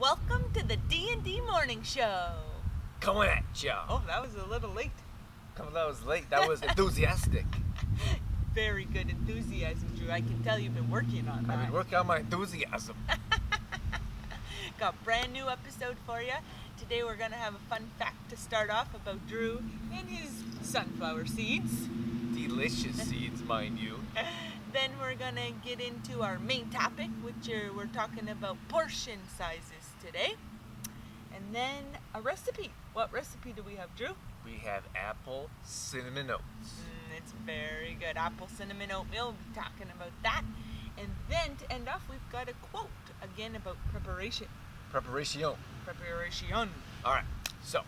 Welcome to the D&D Morning Show. Coming at ya. Oh, that was a little late. That was late. That was enthusiastic. Very good enthusiasm, Drew. I can tell you've been working on that. I've been working on my enthusiasm. Got a brand new episode for you. Today we're going to have a fun fact to start off about Drew and his sunflower seeds. Delicious seeds, mind you. Then we're going to get into our main topic, which we're talking about portion sizes today. And then a recipe. What recipe do we have, Drew? We have apple cinnamon oats. It's very good. Apple cinnamon oatmeal. We'll be talking about that. And then to end off, we've got a quote again about preparation. Preparation. All right. So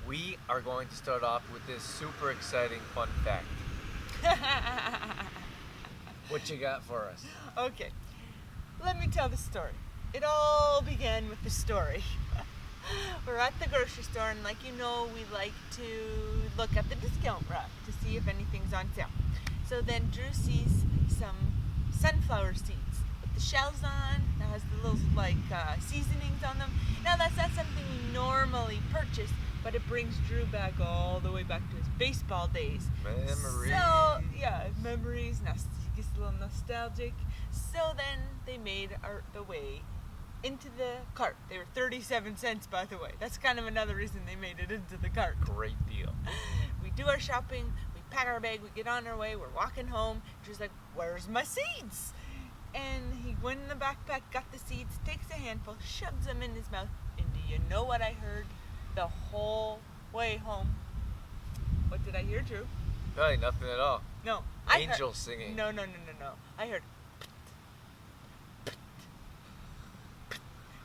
we are going to start off with this super exciting fun fact. What you got for us? Okay. Let me tell the story. It all began with the story. We're at the grocery store, and like you know, we like to look at the discount rack to see if anything's on sale. So then Drew sees some sunflower seeds with the shells on, that has the little seasonings on them. Now that's not something we normally purchase, but it brings Drew back all the way back to his baseball days. Memories. So yeah, memories. He gets a little nostalgic. So then they made the way into the cart. They were 37 cents, by the way. That's kind of another reason they made it into the cart. Great deal. We do our shopping, we pack our bag, we get on our way, we're walking home. Drew's like, where's my seeds? And he went in the backpack, got the seeds, takes a handful, shoves them in his mouth. And do you know what I heard the whole way home? What did I hear, Drew? Hey, nothing at all. No. Angels singing. No. I heard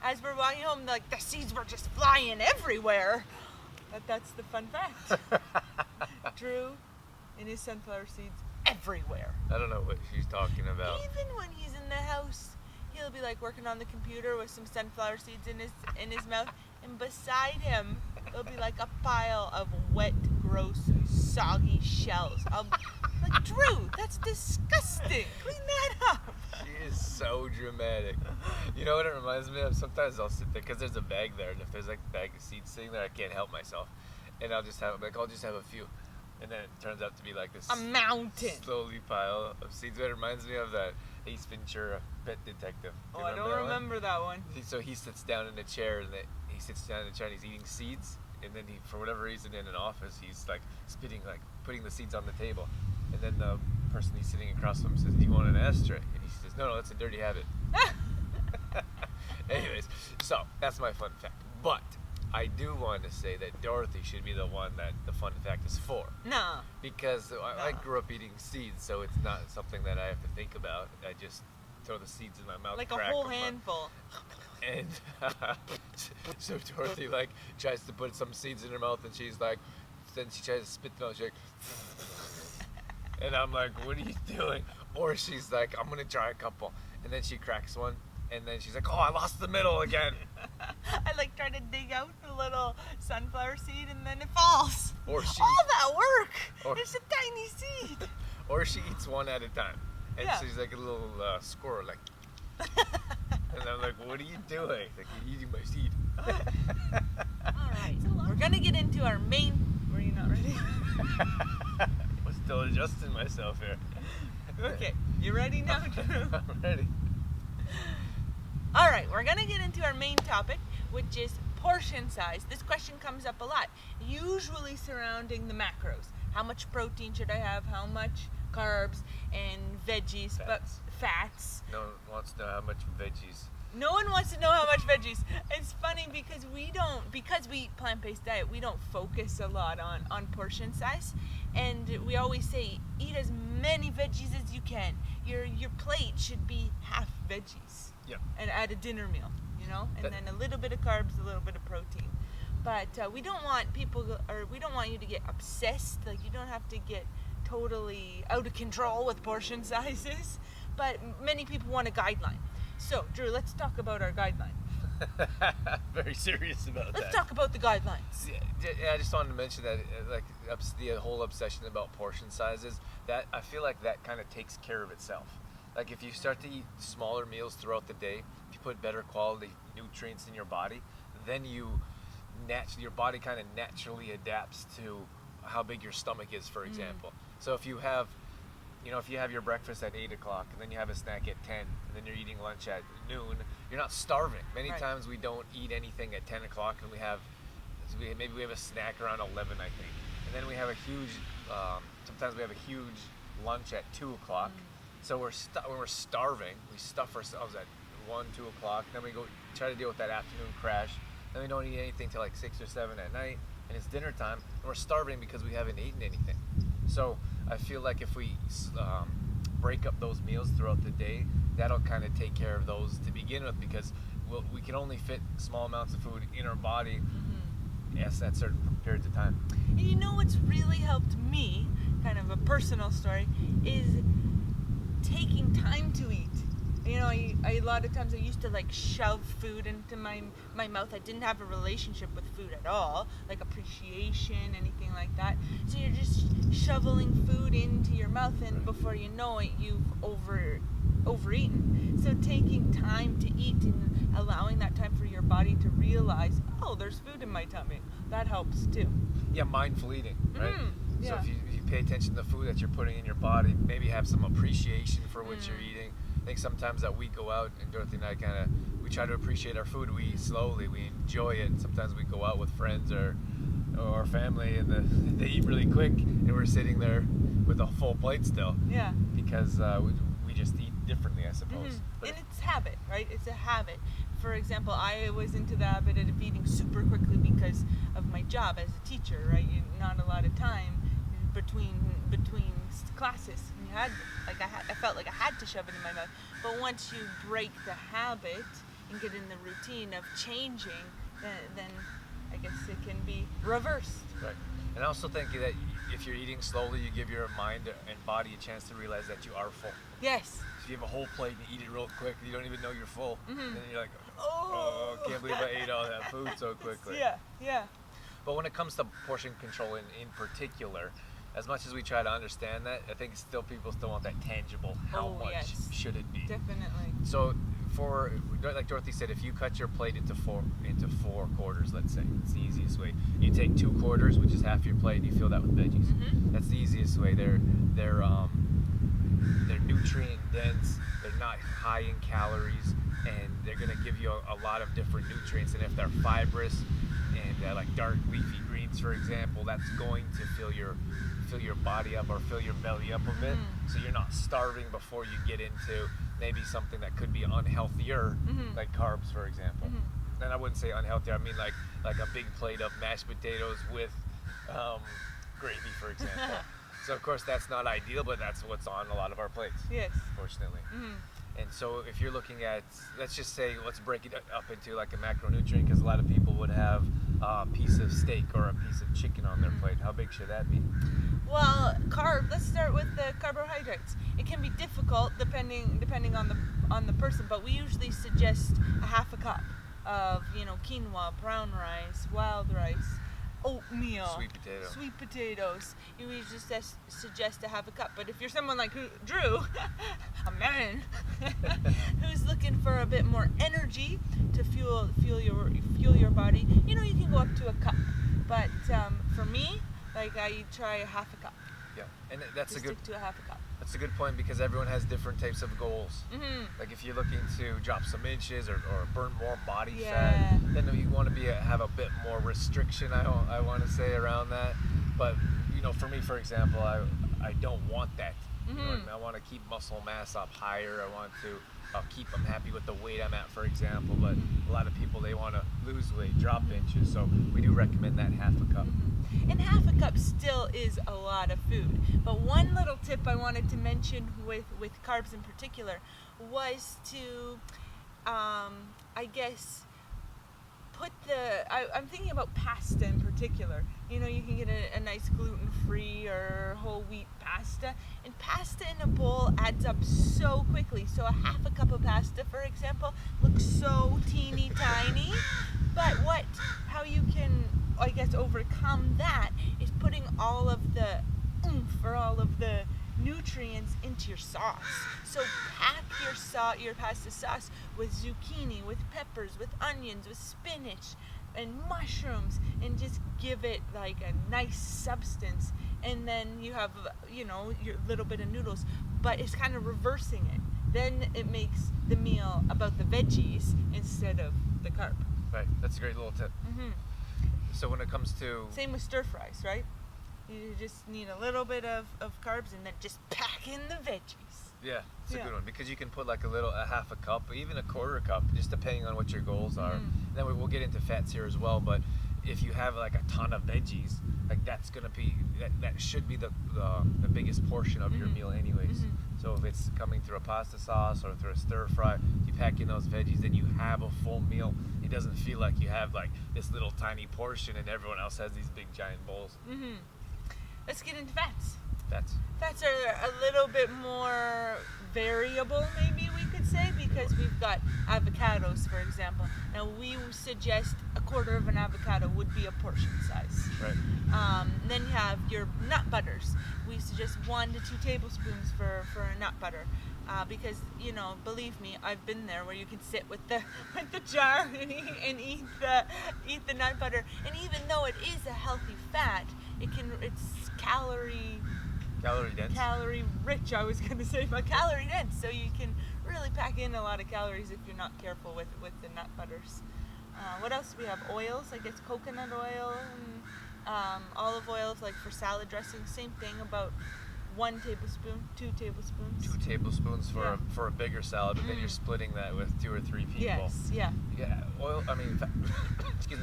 as we're walking home, the seeds were just flying everywhere. But that's the fun fact. Drew and his sunflower seeds everywhere. I don't know what she's talking about. Even when he's in the house, he'll be like working on the computer with some sunflower seeds in his mouth, and beside him, there'll be like a pile of wet, gross, soggy shells. Like, Drew, that's disgusting. Clean that up. She is so dramatic. You know what it reminds me of? Sometimes I'll sit there because there's a bag there, and if there's like a bag of seeds sitting there, I can't help myself, and I'll just have a few, and then it turns out to be like this a mountain, slowly pile of seeds. It reminds me of that Ace Ventura Pet Detective. Oh, I don't remember that one. So he sits down in a chair, and he's eating seeds, and then for whatever reason in an office, he's like putting the seeds on the table. And then the person he's sitting across from him says, "Do you want an ashtray?" And he says, No, that's a dirty habit. Anyways, so that's my fun fact. But I do want to say that Dorothy should be the one that the fun fact is for. No. Because I grew up eating seeds, so it's not something that I have to think about. I just throw the seeds in my mouth. Like a whole handful. And so Dorothy tries to put some seeds in her mouth, and then she tries to spit them out. She's like, and I'm like, what are you doing? Or she's like, I'm gonna try a couple, and then she cracks one, and then she's like, oh, I lost the middle again. I try to dig out the little sunflower seed, and then it falls. Or all that work. It's a tiny seed. Or she eats one at a time, and yeah. She's like a little squirrel, like. And I'm like, what are you doing? Like, you're eating my seed. All right, we're gonna get into our main. Were you not ready? I'm still adjusting myself here. Okay, you ready now, Drew? I'm ready. All right, we're gonna get into our main topic, which is portion size. This question comes up a lot, usually surrounding the macros. How much protein should I have? How much carbs and veggies? But fats. No one wants to know how much veggies. No one wants to know how much veggies. It's funny because we eat plant-based diet, we don't focus a lot on portion size. And we always say, eat as many veggies as you can. Your plate should be half veggies. Yeah. And at a dinner meal, and then a little bit of carbs, a little bit of protein. But we don't want we don't want you to get obsessed. You don't have to get totally out of control with portion sizes. But many people want a guideline. So, Drew, let's talk about our guideline. Very serious about that. Let's talk about the guidelines. Yeah, I just wanted to mention that, the whole obsession about portion sizes, that I feel like that kind of takes care of itself. Like, if you start to eat smaller meals throughout the day, if you put better quality nutrients in your body, then your body kind of naturally adapts to how big your stomach is, for example. So if you have your breakfast at 8 o'clock and then you have a snack at 10 and then you're eating lunch at noon, you're not starving. Many times we don't eat anything at 10 o'clock and maybe we have a snack around 11, I think. And then we have a huge, sometimes we have a huge lunch at 2 o'clock. So when we're starving, we stuff ourselves at 1, 2 o'clock. Then we go try to deal with that afternoon crash. Then we don't eat anything till like 6 or 7 at night. And it's dinner time, and we're starving because we haven't eaten anything. So I feel like if we break up those meals throughout the day, that'll kind of take care of those to begin with, because we can only fit small amounts of food in our body at certain periods of time. And you know what's really helped me, kind of a personal story, is taking time to eat. You know, a lot of times I used to like shove food into my mouth. I didn't have a relationship with food at all, like appreciation, anything like that. So you're just shoveling food into your mouth, and before you know it, you've overeaten. So taking time to eat and allowing that time for your body to realize, oh, there's food in my tummy, that helps too. Yeah, mindful eating, right? Yeah. So if you pay attention to the food that you're putting in your body, maybe have some appreciation for what you're eating. I think sometimes that we go out, and Dorothy and I we try to appreciate our food. We eat slowly, we enjoy it. Sometimes we go out with friends or family, and they eat really quick, and we're sitting there with a full plate still. Yeah. Because we just eat differently, I suppose. And it's habit, right? It's a habit. For example, I was into the habit of eating super quickly because of my job as a teacher, right? Not a lot of time between classes. And I felt like I had to shove it in my mouth. But once you break the habit and get in the routine of changing, then I guess it can be reversed. Right. And I also think that if you're eating slowly, you give your mind and body a chance to realize that you are full. Yes. If you have a whole plate and you eat it real quick, you don't even know you're full. And then you're like, oh, I can't believe I ate all that food so quickly. Yeah. But when it comes to portion control in particular, as much as we try to understand that, I think people still want that tangible. How much should it be? Definitely. So like Dorothy said, if you cut your plate into four quarters, let's say, it's the easiest way. You take 2 quarters, which is half your plate, and you fill that with veggies. That's the easiest way. They're nutrient dense. They're not high in calories, and they're going to give you a lot of different nutrients. And if they're fibrous and like dark leafy greens, for example, that's going to fill your body up or fill your belly up a bit, so you're not starving before you get into maybe something that could be unhealthier, like carbs, for example. And I wouldn't say unhealthy, I mean like a big plate of mashed potatoes with gravy, for example. So of course that's not ideal, but that's what's on a lot of our plates. Yes. Fortunately. And so if you're looking at, let's break it up into like a macronutrient, because a lot of people would have a piece of steak or a piece of chicken on their plate. How big should that be? Well, let's start with the carbohydrates. It can be difficult depending on the person, but we usually suggest a half a cup of, quinoa, brown rice, wild rice, oatmeal, sweet potatoes. You usually suggest to have a cup. But if you're someone like Drew, a man, who's looking for a bit more energy to fuel your body, you can go up to a cup. But for me, I try a half a cup. Yeah, and stick to a half a cup. That's a good point, because everyone has different types of goals. Like if you're looking to drop some inches or burn more body fat, then you want to have a bit more restriction, I want to say, around that. But for me, for example, I don't want that. I want to keep muscle mass up higher. I want to keep them happy with the weight I'm at, for example. But a lot of people, they want to lose weight, drop inches. So we do recommend that half a cup. And half a cup still is a lot of food. But one little tip I wanted to mention with carbs in particular was to, I'm thinking about pasta in particular. You can get a nice gluten-free or whole wheat pasta. And pasta in a bowl adds up so quickly. So a half a cup of pasta, for example, looks so teeny tiny. But how you can, overcome that is putting all of the oomph or all of the nutrients into your sauce. So pack your pasta sauce with zucchini, with peppers, with onions, with spinach, and mushrooms, and just give it like a nice substance. And then you have, your little bit of noodles, but it's kind of reversing it. Then it makes the meal about the veggies instead of the carb. Right. That's a great little tip. Mm-hmm. So when it comes to... Same with stir fries, right? You just need a little bit of carbs and then just pack in the veggies. Yeah, it's a good one, because you can put like a half a cup, even a quarter cup, just depending on what your goals are. And then we'll get into fats here as well, but if you have like a ton of veggies, like that's gonna be that should be the biggest portion of your meal anyways. So if it's coming through a pasta sauce or through a stir fry, you pack in those veggies, then you have a full meal. It doesn't feel like you have like this little tiny portion and everyone else has these big giant bowls. Let's get into fats. Fats are a little bit more variable, maybe we could say, because we've got avocados, for example. Now, we suggest a quarter of an avocado would be a portion size. Right. Then you have your nut butters. We suggest 1 to 2 tablespoons for a nut butter. Because, believe me, I've been there where you can sit with the jar and eat the nut butter. And even though it is a healthy fat, it's calorie dense. Calorie rich, I was going to say, but calorie dense. So you can really pack in a lot of calories if you're not careful with the nut butters. What else do we have? Oils, I guess coconut oil and olive oil, like for salad dressing. Same thing, about 1 tablespoon, 2 tablespoons. 2 tablespoons for a bigger salad, but then you're splitting that with 2 or 3 people. Yes, yeah. Yeah,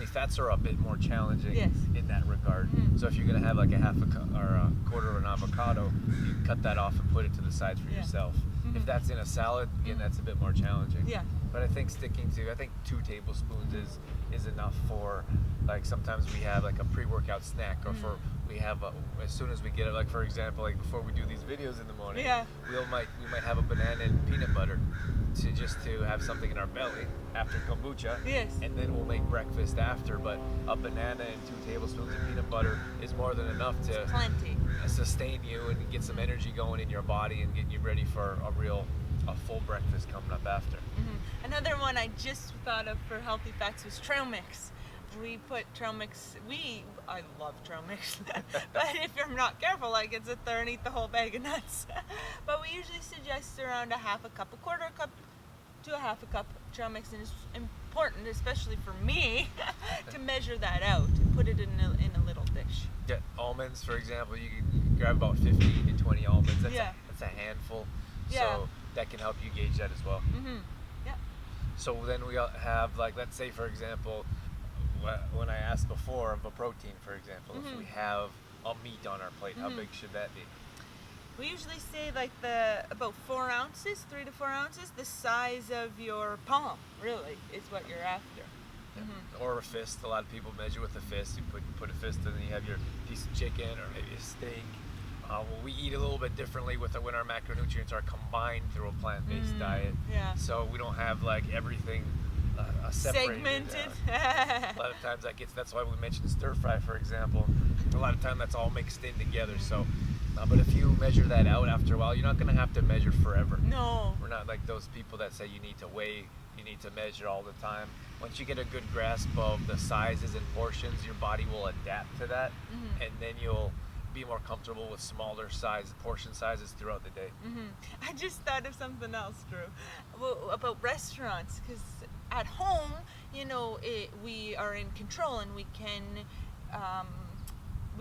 fats are a bit more challenging in that regard. So if you're gonna have like a half a cup or a quarter of an avocado, you can cut that off and put it to the side for yourself. If that's in a salad, again, that's a bit more challenging. Yeah. But I think 2 tablespoons is enough for, like, sometimes we have like a pre-workout snack, or for we have as soon as we get it, like for example, like before we do these videos in the morning, we might have a banana and peanut butter to have something in our belly after kombucha. Yes. And then we'll make breakfast after, but a banana and 2 tablespoons of peanut butter is more than enough to sustain you and get some energy going in your body and get you ready for a full breakfast coming up after. Another one I just thought of for healthy fats was trail mix. We put trail mix. I love trail mix, but if you're not careful, I could sit there and eat the whole bag of nuts. But we usually suggest around a quarter cup to a half a cup trail mix, and it's important, especially for me, to measure that out and put it in a little dish. Yeah, almonds, for example, you can grab about 15 to 20 almonds. That's a handful. So that can help you gauge that as well. Yeah. So then we have, like, let's say, for example, when I asked before of a protein, for example, if we have a meat on our plate, how big should that be? We usually say like about 4 ounces, 3 to 4 ounces, the size of your palm, really, is what you're after. Or a fist. A lot of people measure with a fist. You put a fist in, and you have your piece of chicken or maybe a steak. We eat a little bit differently when our macronutrients are combined through a plant-based diet. Yeah. So we don't have like everything separated. Segmented. A lot of times that's why we mentioned stir fry, for example. A lot of time that's all mixed in together. So, but if you measure that out after a while, you're not going to have to measure forever. No. We're not like those people that say you need to weigh, you need to measure all the time. Once you get a good grasp of the sizes and portions, your body will adapt to that, and then you'll be more comfortable with smaller portion sizes throughout the day. I just thought of something else, Drew, about restaurants, because at home, we are in control, and we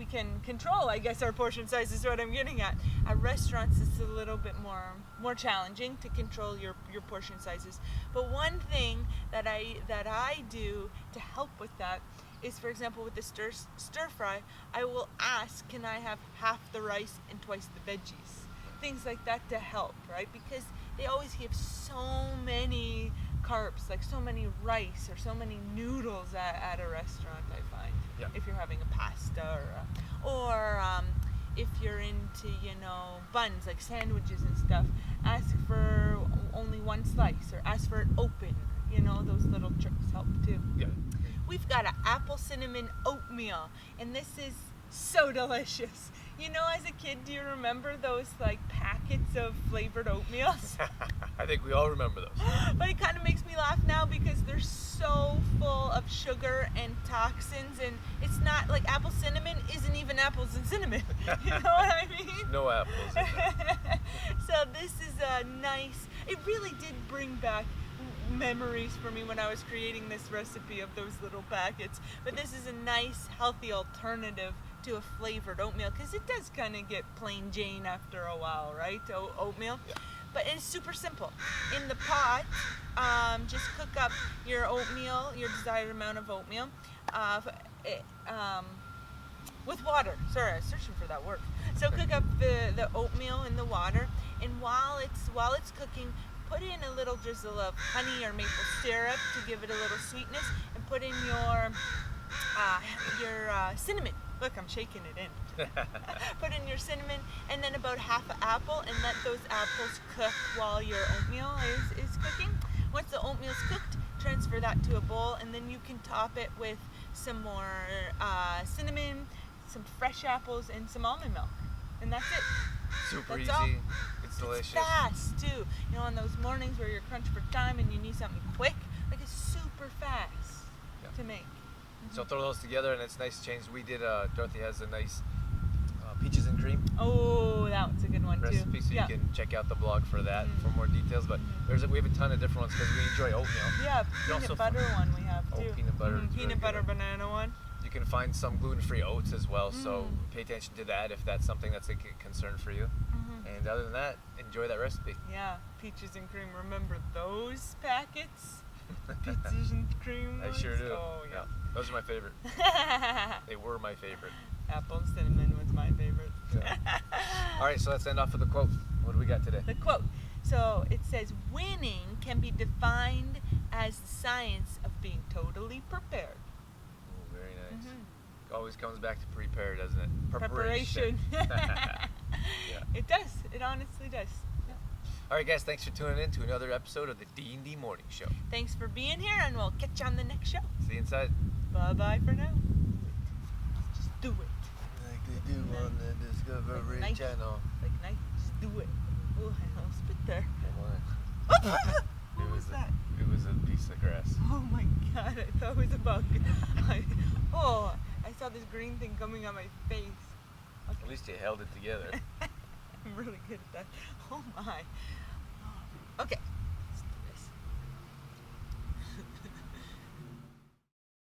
can control, I guess, our portion size is what I'm getting at. At restaurants, it's a little bit more challenging to control your portion sizes. But one thing that I do to help with that is, for example, with the stir fry, I will ask, can I have half the rice and twice the veggies? Things like that to help, right? Because they always give so many carbs, like so many rice or so many noodles at a restaurant, I find. Yeah. If you're having a pasta or if you're into, buns, like sandwiches and stuff, ask for only 1 slice or ask for it open. Those little tricks help too. Yeah. We've got an apple cinnamon oatmeal, and this is so delicious. You know, as a kid, do you remember those like packets of flavored oatmeal? I think we all remember those. But it kind of makes me laugh now because they're so full of sugar and toxins, and it's not like apple cinnamon isn't even apples and cinnamon. You know what I mean? No apples in there. So this is a nice, it really did bring back memories for me when I was creating this recipe of those little packets. But this is a nice, healthy alternative to a flavored oatmeal, because it does kind of get plain Jane after a while, right? Oatmeal. Yeah. But it's super simple. In the pot, just cook up your oatmeal, your desired amount of oatmeal, with water. Sorry, I was searching for that word. So cook up the oatmeal in the water, and while it's cooking, put in a little drizzle of honey or maple syrup to give it a little sweetness, and put in your cinnamon. Look, I'm shaking it in. Put in your cinnamon, and then about half an apple, and let those apples cook while your oatmeal is cooking. Once the oatmeal's cooked, transfer that to a bowl, and then you can top it with some more cinnamon, some fresh apples, and some almond milk. And that's it. Super That's easy. all. It's delicious. It's fast, too. You know, on those mornings where you're crunched for time and you need something quick, like it's super fast to make. So throw those together, and it's nice change. We did, Dorothy has a nice peaches and cream Oh, that one's a good one, recipe, too. so you can check out the blog for that for more details. But we have a ton of different ones because we enjoy oatmeal. Yeah, You also peanut butter one we have, Oh, too. peanut butter. is really Peanut butter good. banana one. You can find some gluten-free oats as well, so pay attention to that if that's something that's a concern for you. And other than that, enjoy that recipe. Yeah, peaches and cream. Remember those packets? Peaches and cream I ones? sure do. Oh, yeah. Those are my favorite. They were my favorite. Apple and cinnamon was my favorite. Yeah. All right, so let's end off with a quote. What do we got today? The quote. So it says, winning can be defined as the science of being totally prepared. Ooh, very nice. Always comes back to prepare, doesn't it? Preparation. Yeah. It does. It honestly does. Yeah. All right, guys, thanks for tuning in to another episode of the D&D Morning Show. Thanks for being here, and we'll catch you on the next show. See you inside. Bye-bye for now. Just do it. Like they do on the Discovery Like Channel. Like night, just do it. Oh, I almost spit there. What was that? It was a piece of grass. Oh my god, I thought it was a bug. I saw this green thing coming on my face. Okay. At least you held it together. I'm really good at that. Oh my. Okay.